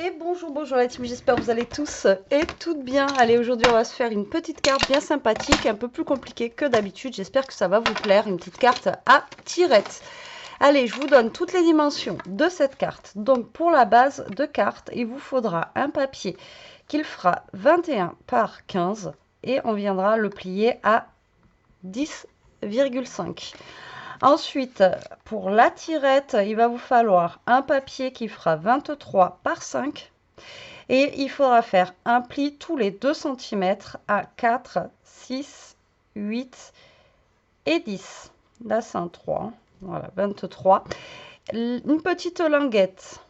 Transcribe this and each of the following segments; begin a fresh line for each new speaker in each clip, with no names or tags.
Et bonjour la team, j'espère que vous allez tous et toutes bien. Allez, aujourd'hui on va se faire une petite carte bien sympathique, un peu plus compliquée que d'habitude. J'espère que ça va vous plaire, une petite carte à tirettes. Allez, je vous donne toutes les dimensions de cette carte. Donc pour la base de carte, il vous faudra un papier qu'il fera 21 par 15 et on viendra le plier à 10,5. Ensuite, pour la tirette, il va vous falloir un papier qui fera 23 par 5 et il faudra faire un pli tous les 2 cm à 4, 6, 8 et 10. Là, c'est un 3. Voilà, 23. Une petite languette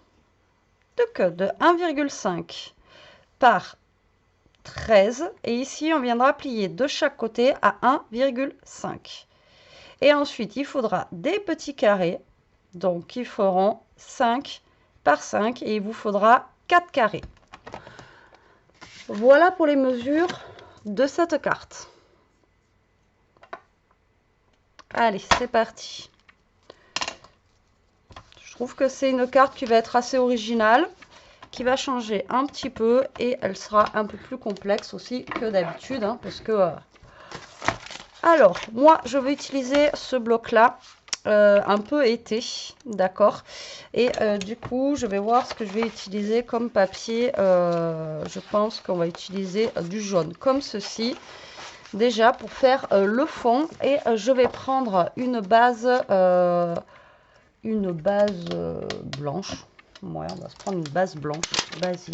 de queue de 1,5 par 13. Et ici, on viendra plier de chaque côté à 1,5. Et ensuite, il faudra des petits carrés, donc qui feront 5 par 5 et il vous faudra 4 carrés. Voilà pour les mesures de cette carte. Allez, c'est parti. Je trouve que c'est une carte qui va être assez originale, qui va changer un petit peu et elle sera un peu plus complexe aussi que d'habitude, hein, parce que... Alors, moi, je vais utiliser ce bloc-là, un peu été, d'accord. Et du coup, je vais voir ce que je vais utiliser comme papier. Je pense qu'on va utiliser du jaune, comme ceci, déjà pour faire le fond. Et je vais prendre une base blanche. Ouais, on va se prendre une base blanche, basique.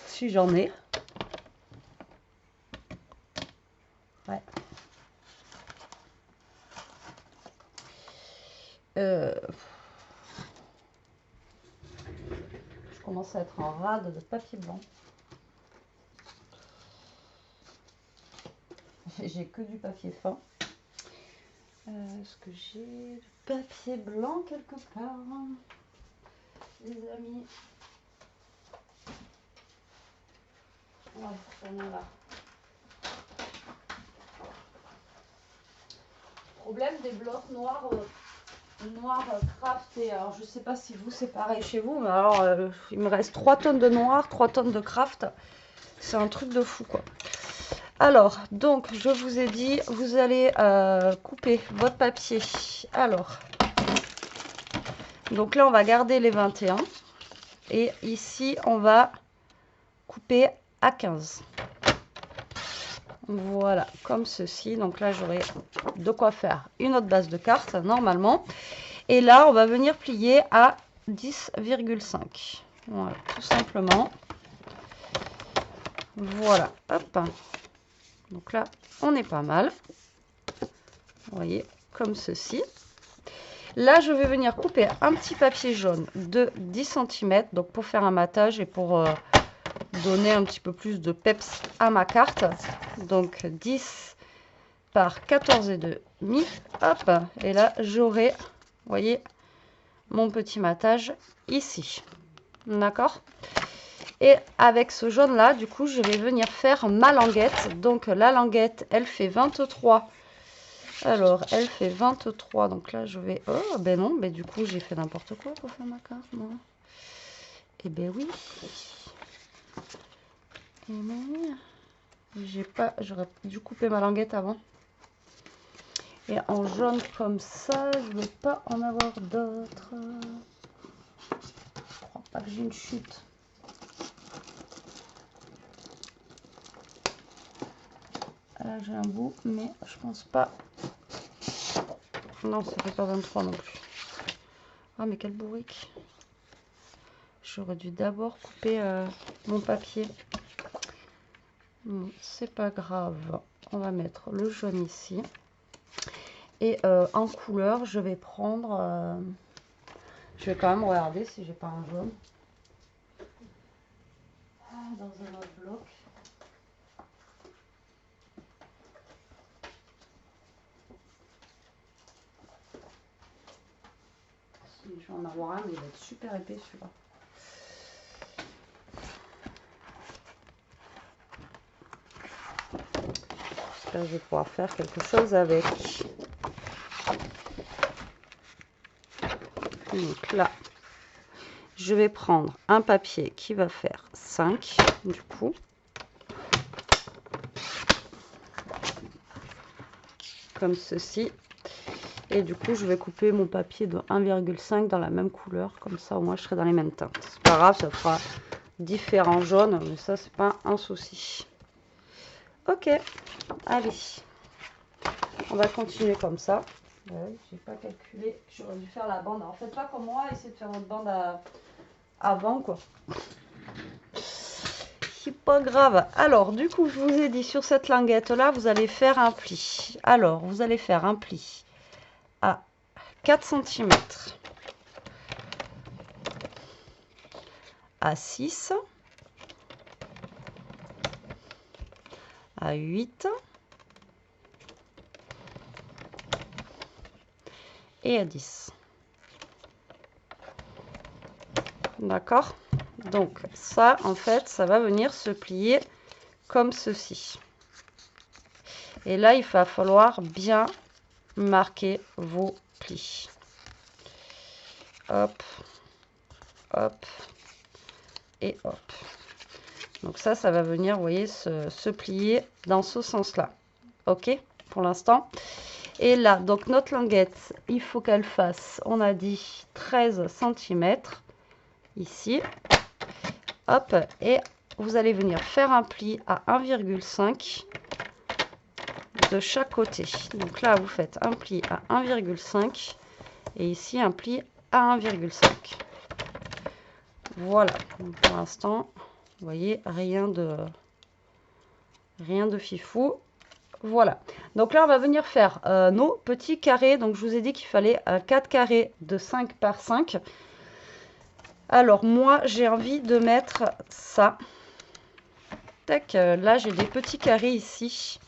Si j'en ai. Ouais. Je commence à être en rade de papier blanc. J'ai que du papier fin. Est-ce que j'ai du papier blanc quelque part, les amis? Ouais, j'en ai là. Problème des blocs noirs, craft. Et alors, je sais pas si vous c'est pareil chez vous, mais alors il me reste 3 tonnes de noir, 3 tonnes de craft. C'est un truc de fou, quoi. Alors, donc, je vous ai dit, vous allez couper votre papier. Alors, donc là, on va garder les 21. Et ici, on va couper à 15. Voilà, comme ceci. Donc là, j'aurai de quoi faire une autre base de carte, normalement. Et là, on va venir plier à 10,5. Voilà, tout simplement. Voilà, hop. Donc là, on est pas mal. Vous voyez, comme ceci. Là, je vais venir couper un petit papier jaune de 10 cm, donc pour faire un matage et pour donner un petit peu plus de peps à ma carte. Donc 10 par 14,5. Hop, et là, j'aurai, vous voyez, mon petit matage ici. D'accord? Et avec ce jaune là, du coup, je vais venir faire ma languette. Donc la languette, elle fait 23. Alors, elle fait 23. Donc là, je vais... Oh, ben non, ben du coup, j'ai fait n'importe quoi pour faire ma carte, non? Eh ben oui. Eh ben oui. J'ai pas... J'aurais dû couper ma languette avant. Et en jaune comme ça, je ne veux pas en avoir d'autres. Je crois pas que j'ai une chute. Là, j'ai un bout, mais je pense pas. Non, ça fait pas 23 non plus. Ah, mais quel bourrique. J'aurais dû d'abord couper mon papier. Bon, c'est pas grave. On va mettre le jaune ici. Et en couleur, je vais prendre... je vais quand même regarder si j'ai pas un jaune. Dans un autre bloc. Si je vais en avoir un, mais il va être super épais celui-là. J'espère que je vais pouvoir faire quelque chose avec. Donc là, je vais prendre un papier qui va faire 5, du coup. Comme ceci. Et du coup, je vais couper mon papier de 1,5 dans la même couleur. Comme ça, au moins, je serai dans les mêmes teintes. C'est pas grave, ça fera différents jaunes, mais ça, c'est pas un souci. Ok, allez. On va continuer comme ça. J'ai pas calculé que j'aurais dû faire la bande. En fait, pas comme moi, essayez de faire votre bande avant, quoi. C'est pas grave. Alors, du coup, je vous ai dit, sur cette languette-là, vous allez faire un pli. Alors, vous allez faire un pli à 4 cm, à 6, à 8 et à 10. D'accord? Donc ça, en fait, ça va venir se plier comme ceci. Et là, il va falloir bien marquer vos plis. Hop, hop et hop. Donc ça va venir, vous voyez, se plier dans ce sens-là. Ok, pour l'instant. Et là, donc notre languette, il faut qu'elle fasse, on a dit 13 cm ici. Hop, et vous allez venir faire un pli à 1,5 de chaque côté. Donc là, vous faites un pli à 1,5 et ici un pli à 1,5. Voilà, donc pour l'instant, vous voyez, rien de fifou. Voilà, donc là on va venir faire nos petits carrés. Donc je vous ai dit qu'il fallait 4 carrés de 5 par 5. Alors moi j'ai envie de mettre ça. Tac, là j'ai des petits carrés ici.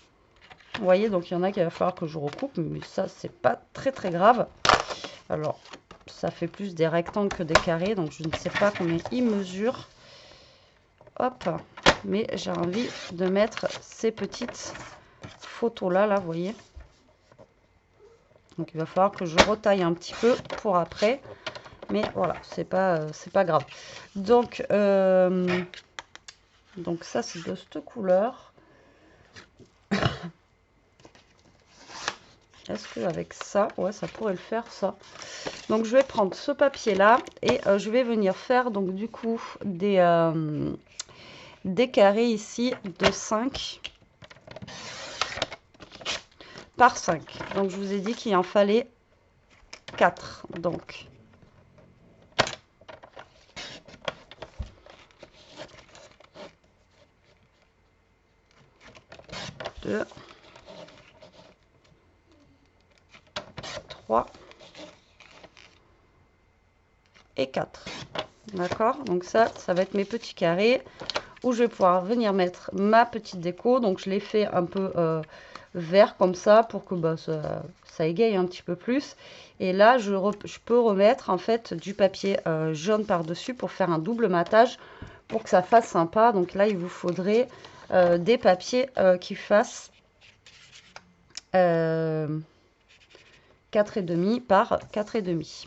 Vous voyez, donc il y en a qu'il va falloir que je recoupe, mais ça c'est pas très grave. Alors ça fait plus des rectangles que des carrés, donc je ne sais pas combien ils mesurent. Hop, mais j'ai envie de mettre ces petites photos là, vous voyez. Donc il va falloir que je retaille un petit peu pour après. Mais voilà, c'est pas grave. Donc ça c'est de cette couleur. Est-ce qu'avec ça, ouais, ça pourrait le faire ça. Donc je vais prendre ce papier là et je vais venir faire donc du coup des carrés ici de 5 par 5. Donc je vous ai dit qu'il en fallait 4. Donc 2, 3 et 4. D'accord? Donc ça va être mes petits carrés où je vais pouvoir venir mettre ma petite déco. Donc je l'ai fait un peu vert comme ça pour que ça égaye un petit peu plus. Et là, je peux remettre en fait du papier jaune par-dessus pour faire un double matage pour que ça fasse sympa. Donc là, il vous faudrait des papiers qui fassent 4,5 par 4,5.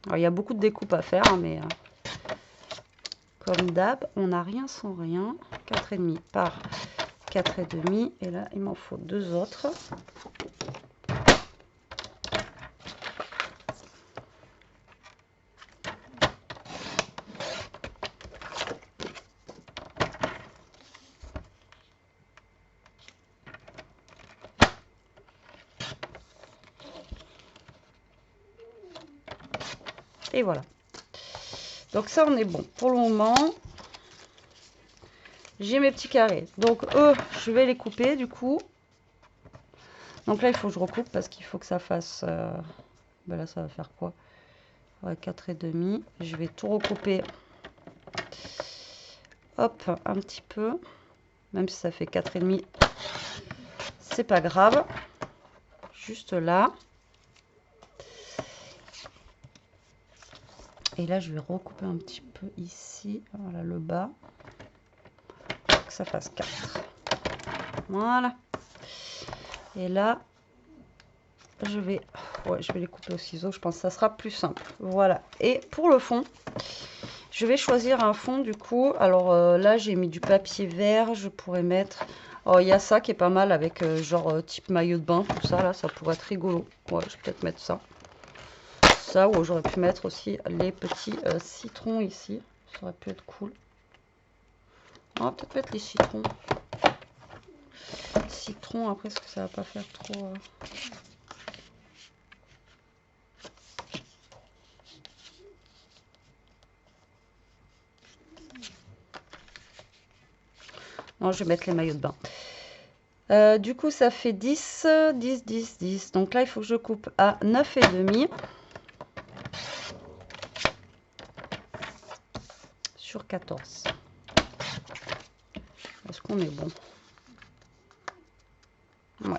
Alors, il y a beaucoup de découpes à faire, hein, mais comme d'hab, on n'a rien sans rien. 4,5 par 4,5. Et là, il m'en faut 2 autres. Et voilà. Donc ça, on est bon. Pour le moment, j'ai mes petits carrés. Donc eux, je vais les couper du coup. Donc là, il faut que je recoupe parce qu'il faut que ça fasse... ben là, ça va faire quoi? Ouais, 4,5. Je vais tout recouper. Hop, un petit peu. Même si ça fait 4,5, c'est pas grave. Juste là. Et là, je vais recouper un petit peu ici. Voilà, le bas. Pour que ça fasse 4. Voilà. Et là, je vais les couper au ciseau. Je pense que ça sera plus simple. Voilà. Et pour le fond, je vais choisir un fond du coup. Alors là, j'ai mis du papier vert. Je pourrais mettre... Oh, il y a ça qui est pas mal avec genre type maillot de bain. Tout ça, là, ça pourrait être rigolo. Ouais, je vais peut-être mettre ça. Ça, ou j'aurais pu mettre aussi les petits citrons ici. Ça aurait pu être cool. On va peut-être mettre les citrons. Citron, après, est-ce que ça va pas faire trop... Non, je vais mettre les maillots de bain. Du coup, ça fait 10, 10, 10, 10. Donc là, il faut que je coupe à 9,5 sur 14. Est-ce qu'on est bon? Ouais.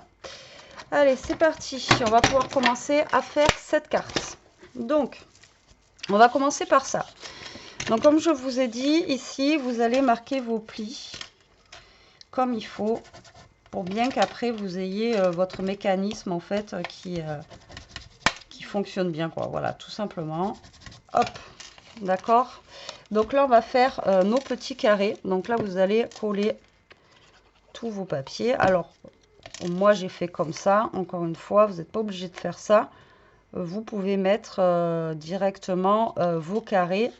Allez, c'est parti. On va pouvoir commencer à faire cette carte. Donc, on va commencer par ça. Donc, comme je vous ai dit, ici, vous allez marquer vos plis comme il faut pour bien qu'après, vous ayez votre mécanisme, en fait, qui fonctionne bien, quoi. Voilà, tout simplement. Hop, d'accord. Donc là, on va faire nos petits carrés. Donc là, vous allez coller tous vos papiers. Alors, moi, j'ai fait comme ça. Encore une fois, vous n'êtes pas obligé de faire ça. Vous pouvez mettre directement vos carrés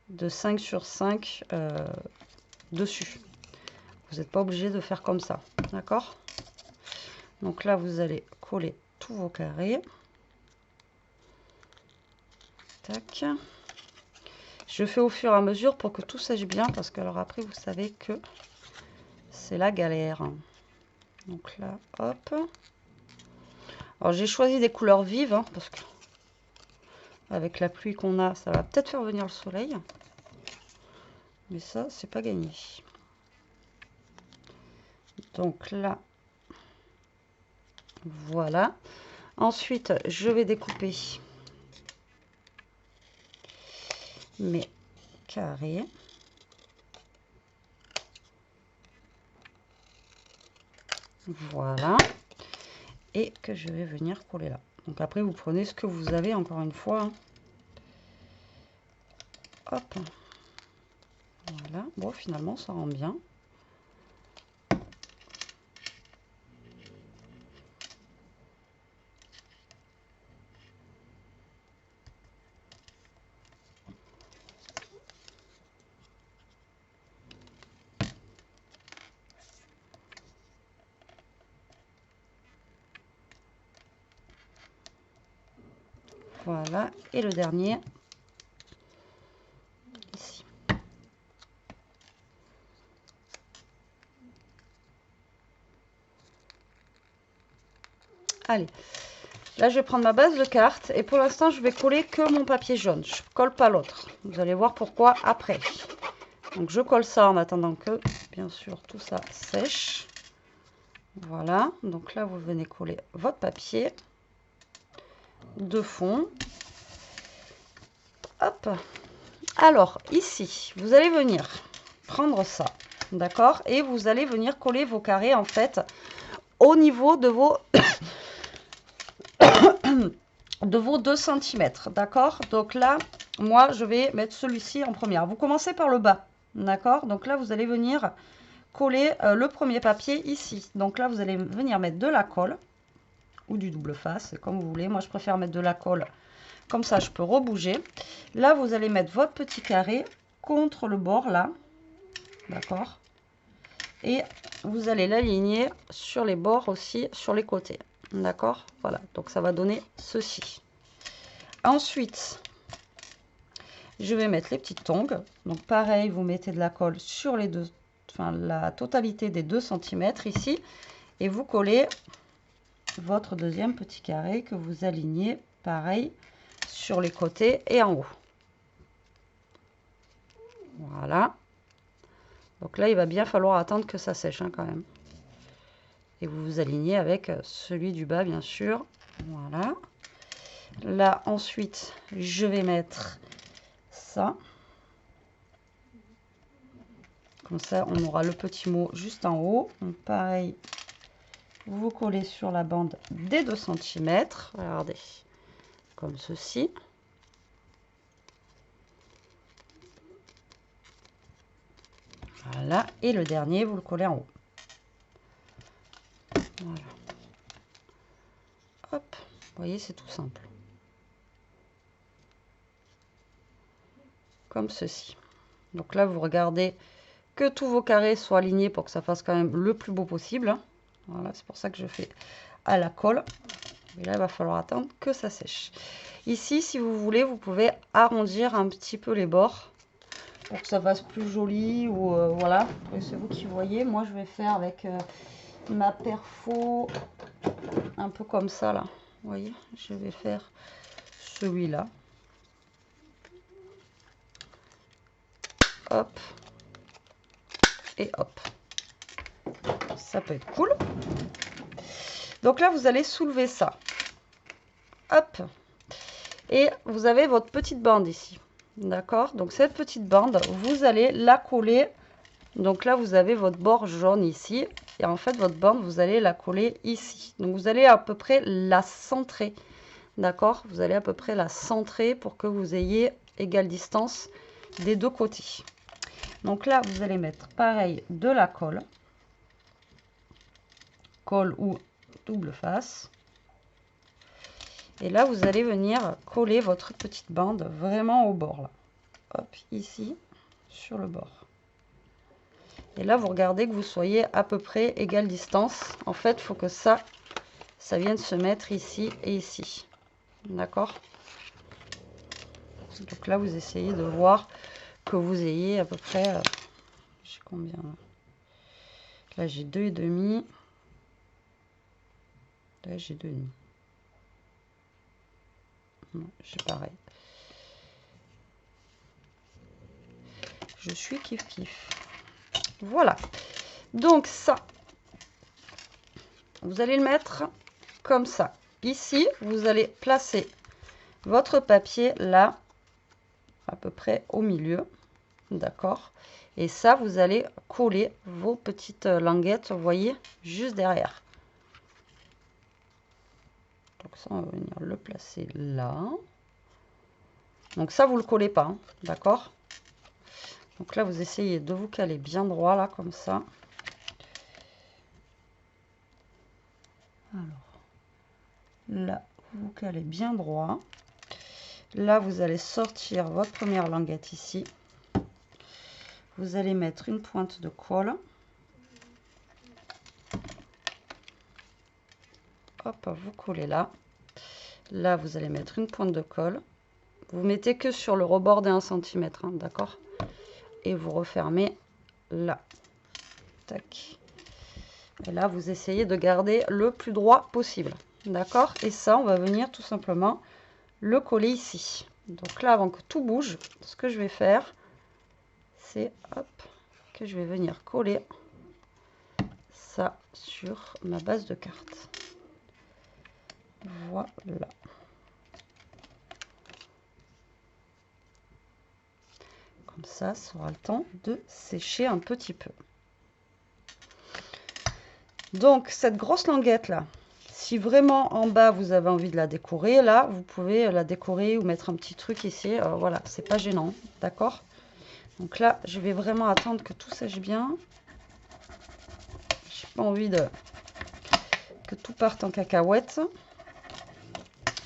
de 5 sur 5 dessus. Vous n'êtes pas obligé de faire comme ça. D'accord? Donc là, vous allez coller tous vos carrés. Tac. Je fais au fur et à mesure pour que tout sèche bien, parce que alors après, vous savez que c'est la galère. Donc là, hop. Alors j'ai choisi des couleurs vives, hein, parce que avec la pluie qu'on a, ça va peut-être faire venir le soleil. Mais ça, c'est pas gagné. Donc là, voilà. Ensuite, je vais découper mes carrés. Voilà. Et que je vais venir coller là. Donc après, vous prenez ce que vous avez, encore une fois. Hein. Hop. Voilà. Bon, finalement, ça rend bien. Voilà. Et le dernier. Ici. Allez. Là, je vais prendre ma base de carte. Et pour l'instant, je vais coller que mon papier jaune. Je ne colle pas l'autre. Vous allez voir pourquoi après. Donc, je colle ça en attendant que, bien sûr, tout ça sèche. Voilà. Donc là, vous venez coller votre papier de fond. Hop. Alors, ici, vous allez venir prendre ça. D'accord? Et vous allez venir coller vos carrés, en fait, au niveau de vos... de vos 2 cm. D'accord? Donc là, moi, je vais mettre celui-ci en première. Vous commencez par le bas. D'accord? Donc là, vous allez venir coller le premier papier ici. Donc là, vous allez venir mettre de la colle ou du double face, comme vous voulez. Moi, je préfère mettre de la colle. Comme ça, je peux rebouger. Là, vous allez mettre votre petit carré contre le bord, là. D'accord? Et vous allez l'aligner sur les bords aussi, sur les côtés. D'accord? Voilà. Donc, ça va donner ceci. Ensuite, je vais mettre les petites tongs. Donc, pareil, vous mettez de la colle sur les deux, enfin, la totalité des 2 cm ici. Et vous collez votre deuxième petit carré que vous alignez, pareil, sur les côtés et en haut. Voilà. Donc là, il va bien falloir attendre que ça sèche hein, quand même. Et vous vous alignez avec celui du bas, bien sûr. Voilà. Là, ensuite, je vais mettre ça. Comme ça, on aura le petit mot juste en haut. Donc, pareil, vous collez sur la bande des 2 cm. Regardez, comme ceci. Voilà, et le dernier, vous le collez en haut. Voilà. Hop, vous voyez, c'est tout simple. Comme ceci. Donc là, vous regardez que tous vos carrés soient alignés pour que ça fasse quand même le plus beau possible. Voilà, c'est pour ça que je fais à la colle. Et là, il va falloir attendre que ça sèche. Ici, si vous voulez, vous pouvez arrondir un petit peu les bords pour que ça fasse plus joli. Ou voilà, c'est vous qui voyez. Moi, je vais faire avec ma perfo un peu comme ça, là. Vous voyez, je vais faire celui-là. Hop. Et hop. Ça peut être cool. Donc là, vous allez soulever ça. Hop. Et vous avez votre petite bande ici. D'accord? Donc cette petite bande, vous allez la coller. Donc là, vous avez votre bord jaune ici. Et en fait, votre bande, vous allez la coller ici. Donc vous allez à peu près la centrer. D'accord? Vous allez à peu près la centrer pour que vous ayez égale distance des deux côtés. Donc là, vous allez mettre pareil de la colle. Colle ou double face. Et là, vous allez venir coller votre petite bande vraiment au bord. Là. Hop, ici, sur le bord. Et là, vous regardez que vous soyez à peu près égale distance. En fait, il faut que ça vienne se mettre ici et ici. D'accord? Donc là, vous essayez de voir que vous ayez à peu près... j'ai combien là? Là, j'ai 2,5. Là, j'ai 2,5. J'ai pareil. Je suis kiff kiff. Voilà. Donc ça, vous allez le mettre comme ça. Ici, vous allez placer votre papier là, à peu près au milieu. D'accord? Et ça, vous allez coller vos petites languettes, vous voyez, juste derrière. Donc ça, on va venir le placer là. Donc ça, vous ne le collez pas, hein, d'accord? Donc là, vous essayez de vous caler bien droit, là, comme ça. Alors, là, vous calez bien droit. Là, vous allez sortir votre première languette ici. Vous allez mettre une pointe de colle. Hop, vous collez là. Là, vous allez mettre une pointe de colle. Vous mettez que sur le rebord des 1 cm, hein, d'accord? Et vous refermez là. Tac. Et là, vous essayez de garder le plus droit possible. D'accord? Et ça, on va venir tout simplement le coller ici. Donc là, avant que tout bouge, ce que je vais faire, c'est hop, que je vais venir coller ça sur ma base de carte. Voilà. Comme ça aura le temps de sécher un petit peu. Donc, cette grosse languette là, si vraiment en bas vous avez envie de la décorer, là, vous pouvez la décorer ou mettre un petit truc ici. Voilà, c'est pas gênant, d'accord? Donc là, je vais vraiment attendre que tout sèche bien. J'ai pas envie que tout parte en cacahuète.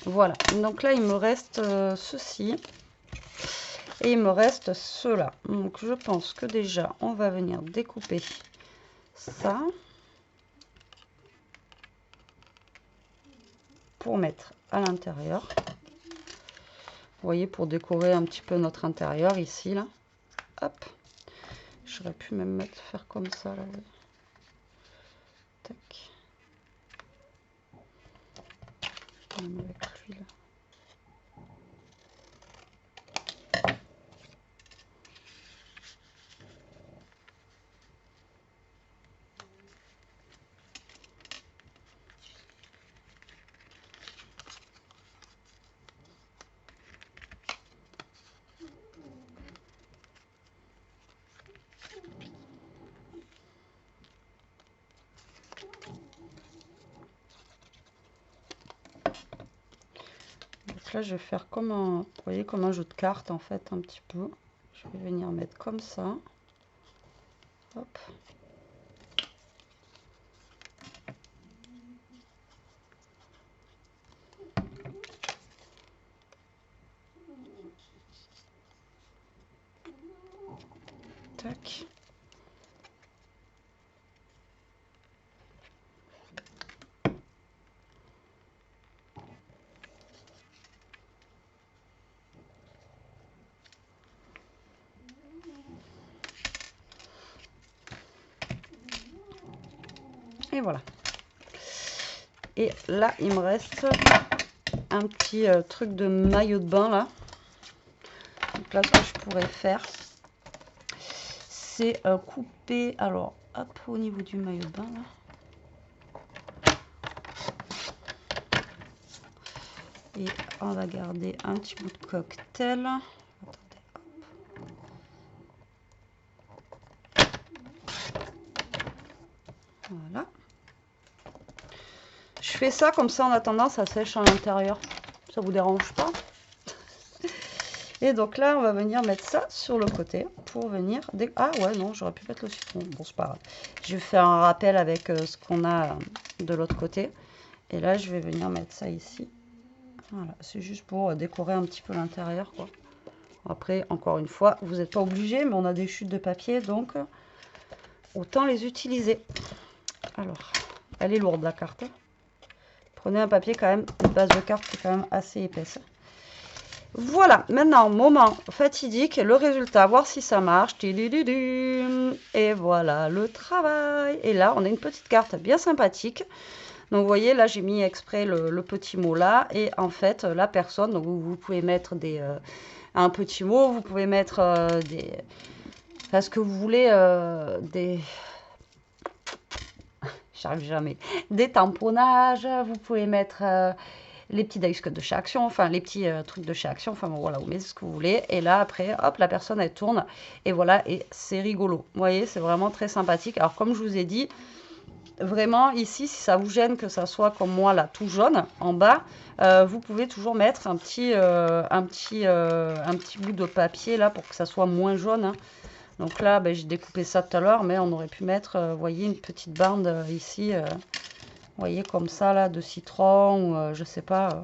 Voilà, donc là, il me reste ceci. Et il me reste cela. Donc je pense que déjà, on va venir découper ça. Pour mettre à l'intérieur. Vous voyez, pour décorer un petit peu notre intérieur ici, là. Hop. J'aurais pu même faire comme ça, là. Tac. Même avec l'huile. Donc là, je vais faire comme un, vous voyez, comme un jeu de cartes, en fait, un petit peu. Je vais venir mettre comme ça. Hop. Tac. Et voilà. Et là, il me reste un petit truc de maillot de bain, là. Donc là, ce que je pourrais faire, c'est couper, alors, hop, au niveau du maillot de bain, là. Et on va garder un petit bout de cocktail. Attendez, hop. Voilà. Je fais ça comme ça en attendant, ça sèche à l'intérieur. Ça vous dérange pas? Et donc là, on va venir mettre ça sur le côté pour venir... Ah ouais, non, j'aurais pu mettre le citron. Bon, c'est pas grave. Je vais faire un rappel avec ce qu'on a de l'autre côté. Et là, je vais venir mettre ça ici. Voilà, c'est juste pour décorer un petit peu l'intérieur, quoi. Après, encore une fois, vous n'êtes pas obligé, mais on a des chutes de papier, donc autant les utiliser. Alors, elle est lourde, la carte. Prenez un papier quand même, une base de carte qui est quand même assez épaisse. Voilà, maintenant, moment fatidique, le résultat, voir si ça marche. Et voilà le travail. Et là, on a une petite carte bien sympathique. Donc, vous voyez, là, j'ai mis exprès le petit mot là. Et en fait, la personne, donc vous pouvez mettre un petit mot, vous pouvez mettre enfin, ce que vous voulez, j'arrive jamais, des tamponnages, vous pouvez mettre... les petits dice de chez Action, enfin les petits trucs de chez Action, enfin bon, voilà, vous mettez ce que vous voulez. Et là, après, hop, la personne, elle tourne. Et voilà, et c'est rigolo. Vous voyez, c'est vraiment très sympathique. Alors, comme je vous ai dit, vraiment, ici, si ça vous gêne que ça soit comme moi, là, tout jaune, en bas, vous pouvez toujours mettre un petit bout de papier, là, pour que ça soit moins jaune, hein. Donc là, ben, j'ai découpé ça tout à l'heure, mais on aurait pu mettre, vous voyez, une petite bande ici... vous voyez, comme ça, là, de citron, ou je sais pas.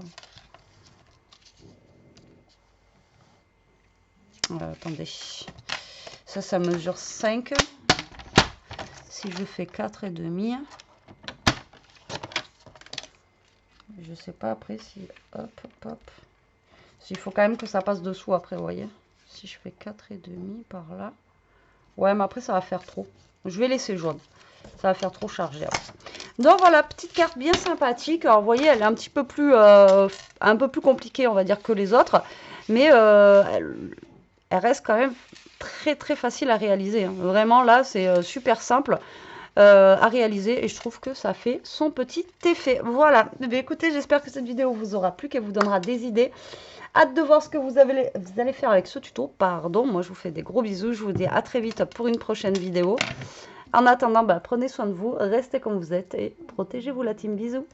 Attendez. Ça mesure 5. Si je fais 4,5. Je sais pas après si... Hop, hop, hop. Il faut quand même que ça passe dessous après, vous voyez. Si je fais 4,5 par là. Ouais, mais après, ça va faire trop. Je vais laisser jaune. Ça va faire trop chargé après. Donc voilà, petite carte bien sympathique. Alors vous voyez, elle est un petit peu plus, compliquée, on va dire, que les autres. Mais elle reste quand même très très facile à réaliser, hein. Vraiment là, c'est super simple à réaliser. Et je trouve que ça fait son petit effet. Voilà, mais écoutez, j'espère que cette vidéo vous aura plu, qu'elle vous donnera des idées. Hâte de voir ce que vous allez faire avec ce tuto. Pardon, moi je vous fais des gros bisous. Je vous dis à très vite pour une prochaine vidéo. En attendant, prenez soin de vous, restez comme vous êtes et protégez-vous la team. Bisous.